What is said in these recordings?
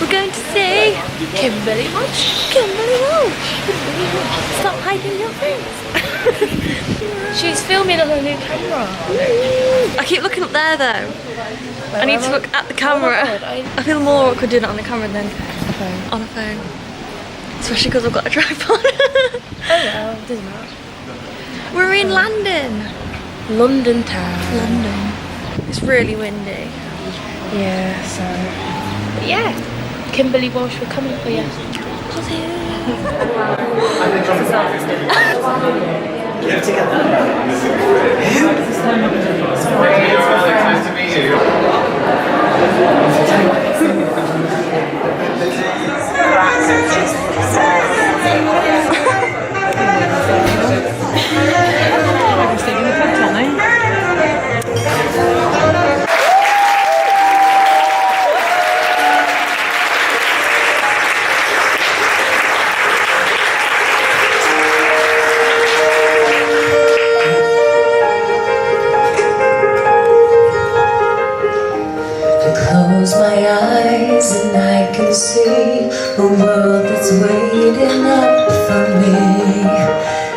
We're going to see Kimberley Walsh. Kimberley Walsh. Stop hiding your face. She's filming on her new camera. I keep looking up there though. I need to look at the camera. I feel more awkward doing it on the camera than on a phone. Especially because I've got a tripod. Oh well, doesn't matter. We're in London. London town. London. It's really windy. Yeah, so. But yeah, Kimberley Walsh, we're coming for you. Get together. Sorry, it's really nice to meet you. Close my eyes and I can see a world that's waiting up for me.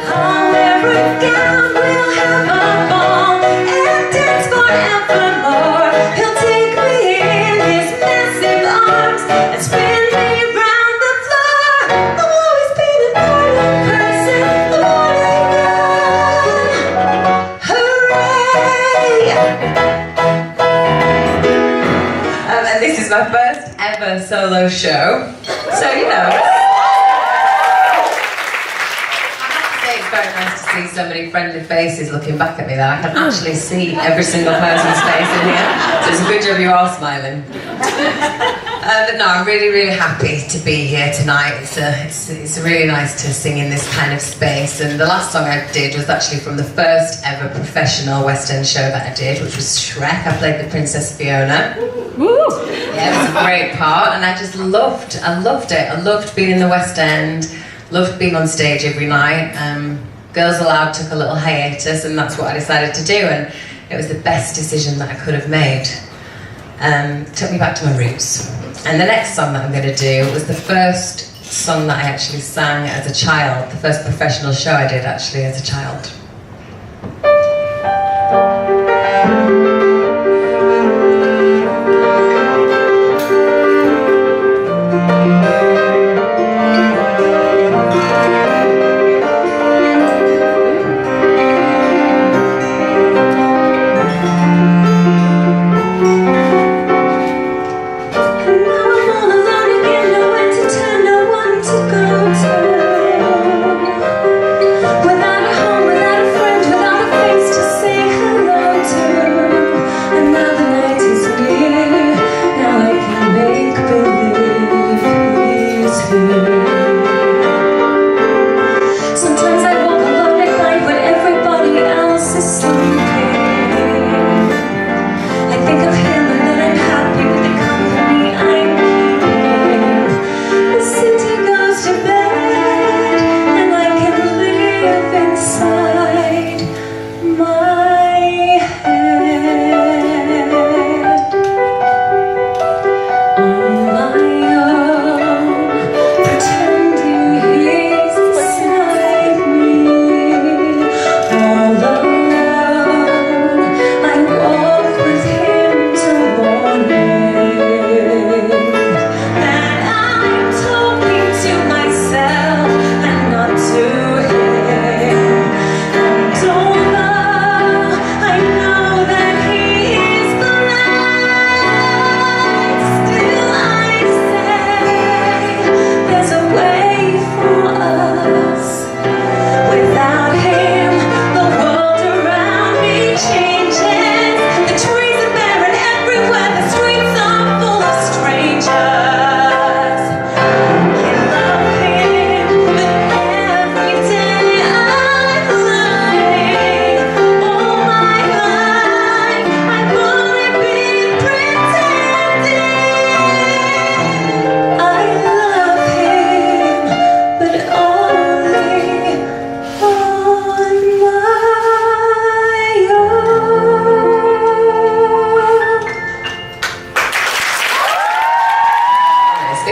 I'll wear a gown, we'll have a ball and dance forevermore. He'll take me in his massive arms and spin me round the floor. I've always been an idle person, the more I run. Hooray! And this is my first ever solo show, so you know. I have to say it's very nice to see so many friendly faces looking back at me that I can actually see every single person's face in here. So it's a good job you're all smiling. But no, I'm really, really happy to be here tonight. It's really nice to sing in this kind of space. And the last song I did was actually from the first ever professional West End show that I did, which was Shrek. I played the Princess Fiona. Woo! Yeah, it was a great part, and I loved it. I loved being in the West End, loved being on stage every night. Girls Aloud took a little hiatus, and that's what I decided to do, and it was the best decision that I could have made. Took me back to my roots. And the next song that I'm going to do was the first song that I actually sang as a child, the first professional show I did actually as a child. Without a home, without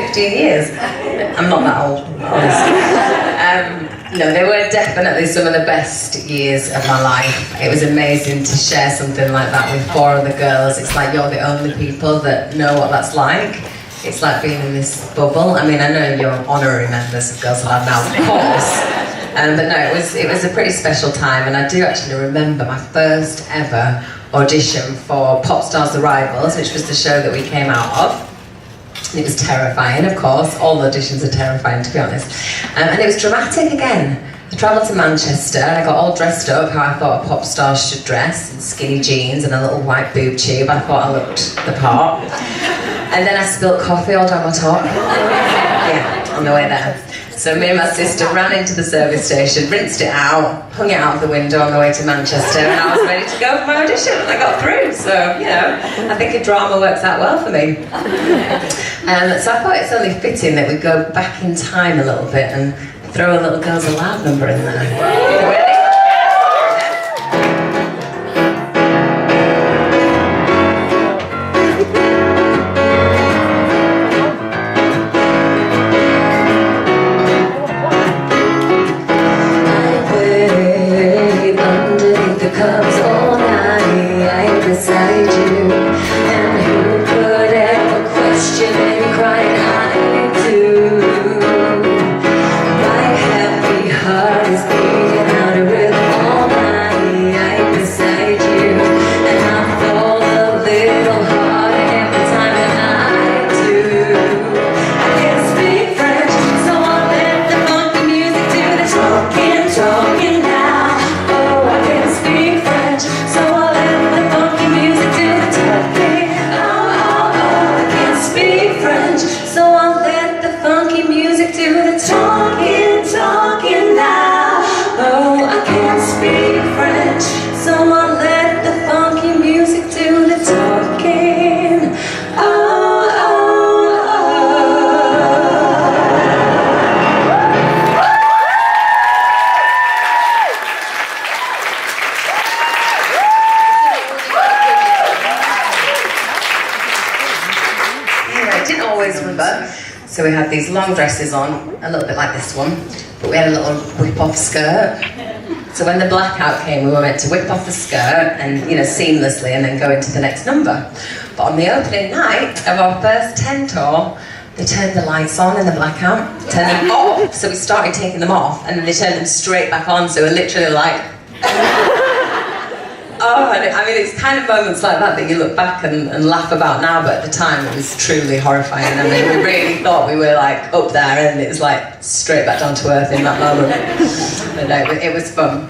15 years. I'm not that old, honestly. No, they were definitely some of the best years of my life. It was amazing to share something like that with 4 other girls. It's like you're the only people that know what that's like. It's like being in this bubble. I mean, I know you're honorary members of Girls Aloud now, of course. But no, it was a pretty special time, and I do actually remember my first ever audition for Pop Stars Arrivals, which was the show that we came out of. It was terrifying, of course. All auditions are terrifying, to be honest. And it was dramatic again. I travelled to Manchester and I got all dressed up how I thought a pop star should dress, in skinny jeans and a little white boob tube. I thought I looked the part. And then I spilled coffee all down my top. Yeah, on the way there. So me and my sister ran into the service station, rinsed it out, hung it out of the window on the way to Manchester, and I was ready to go for my audition, and I got through. So, you know, I think a drama works out well for me. So I thought it's only fitting that we go back in time a little bit and throw a little Girls Aloud number in there. Ready? So we had these long dresses on, a little bit like this one, but we had a little whip-off skirt. So when the blackout came, we were meant to whip off the skirt and, you know, seamlessly and then go into the next number. But on the opening night of our first 10 tour, they turned the lights on in the blackout, turned them off, so we started taking them off, and then they turned them straight back on, so we're literally like... Oh, I mean, it's kind of moments like that you look back and laugh about now, but at the time it was truly horrifying. I mean, we really thought we were like up there, and it was like straight back down to earth in that moment. But no, it was fun.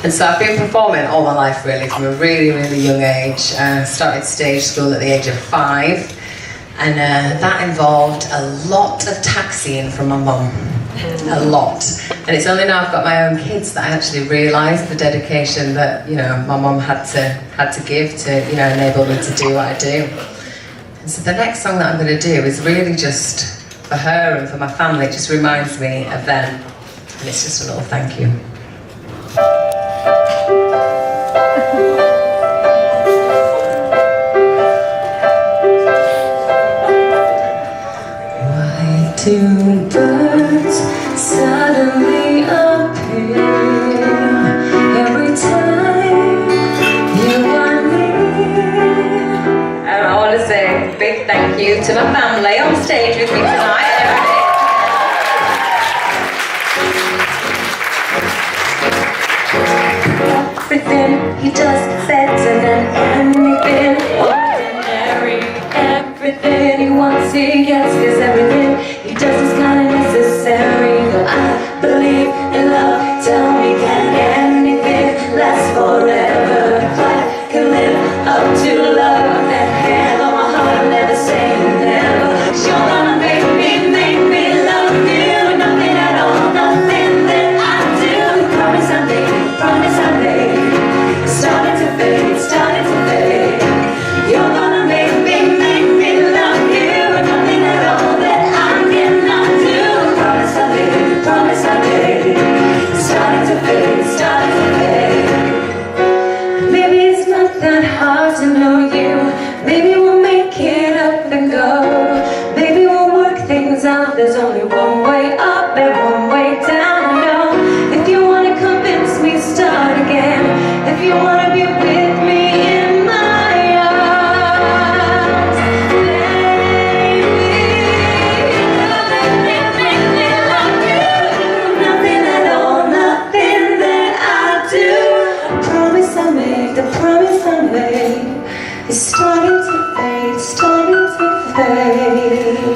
And so I've been performing all my life, really, from a really, really young age. Started stage school at the age of 5, and that involved a lot of taxiing from my mum. A lot. And it's only now I've got my own kids that I actually realise the dedication that, you know, my mum had to give to, you know, enable me to do what I do. And so the next song that I'm going to do is really just for her and for my family. It just reminds me of them. And it's just a little thank you. Why do birds suddenly appear every time you are near? And I want to say a big thank you to my family on stage with me tonight. Everything he does better than anything ordinary. Everything he wants he gets, 'cause everything he does is kind of necessary. Though I believe in love, tell me, can anything last forever? If I can live up to love, that hand on my heart, I'm never saying never. 'Cause you're gonna make me love you. Nothing at all, nothing that I do. Promise I made, promise I made. It's starting to fade, it's starting to fade. You're gonna make me love you. Nothing at all that I cannot out, there's only one way up and one way down. No, if you wanna convince me, start again. If you wanna be with me in my arms, nothing at all, nothing that I do. Promise I made, the promise I made is starting to fade, starting to fade.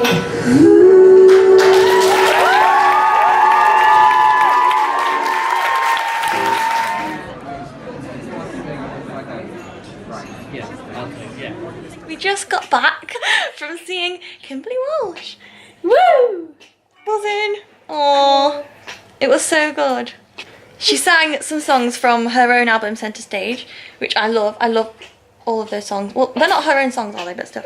We just got back from seeing Kimberley Walsh. Woo! Buzzing. Aww. It was so good. She sang some songs from her own album, Centre Stage, which I love. I love all of those songs. Well, they're not her own songs, are they? But still.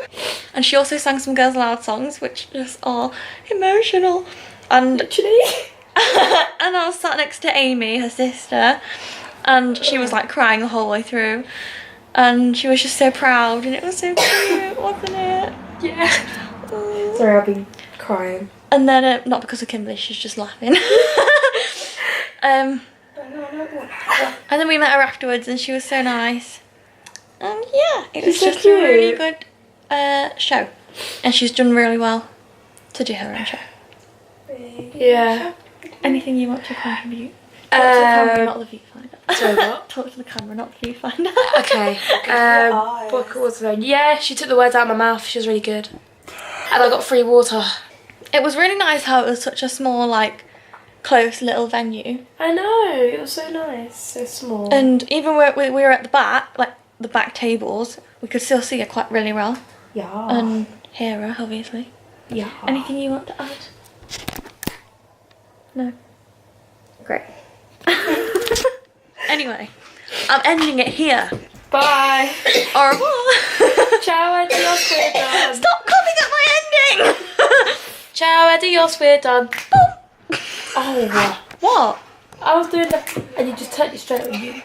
And she also sang some Girls Aloud songs, which just are emotional. And literally. And I was sat next to Amy, her sister, and she was like crying the whole way through. And she was just so proud, and it was so cute, wasn't it? Yeah. Sorry, I've been crying. And then, not because of Kimberley, she's just laughing. And then we met her afterwards, and she was so nice. And yeah, it was just a really good show. And she's done really well to do her own show. Yeah. Anything you want to contribute? Talk to the camera, not the viewfinder. Sorry, what? Talk to the camera, not the viewfinder. Okay. What was the name? Yeah, she took the words out of my mouth. She was really good. And I got free water. It was really nice how it was such a small, like, close little venue. I know, it was so nice, so small. And even where we were at the back, like the back tables, we could still see her quite really well. Yeah. And hear her, obviously. Yeah. Anything you want to add? No. Great. Anyway, I'm ending it here. Bye. Au revoir. Ciao, adios, we're done. Stop coughing at my ending. Ciao, adios, we're done. Boom. Oh, What? I was doing that and you just turned it straight on you.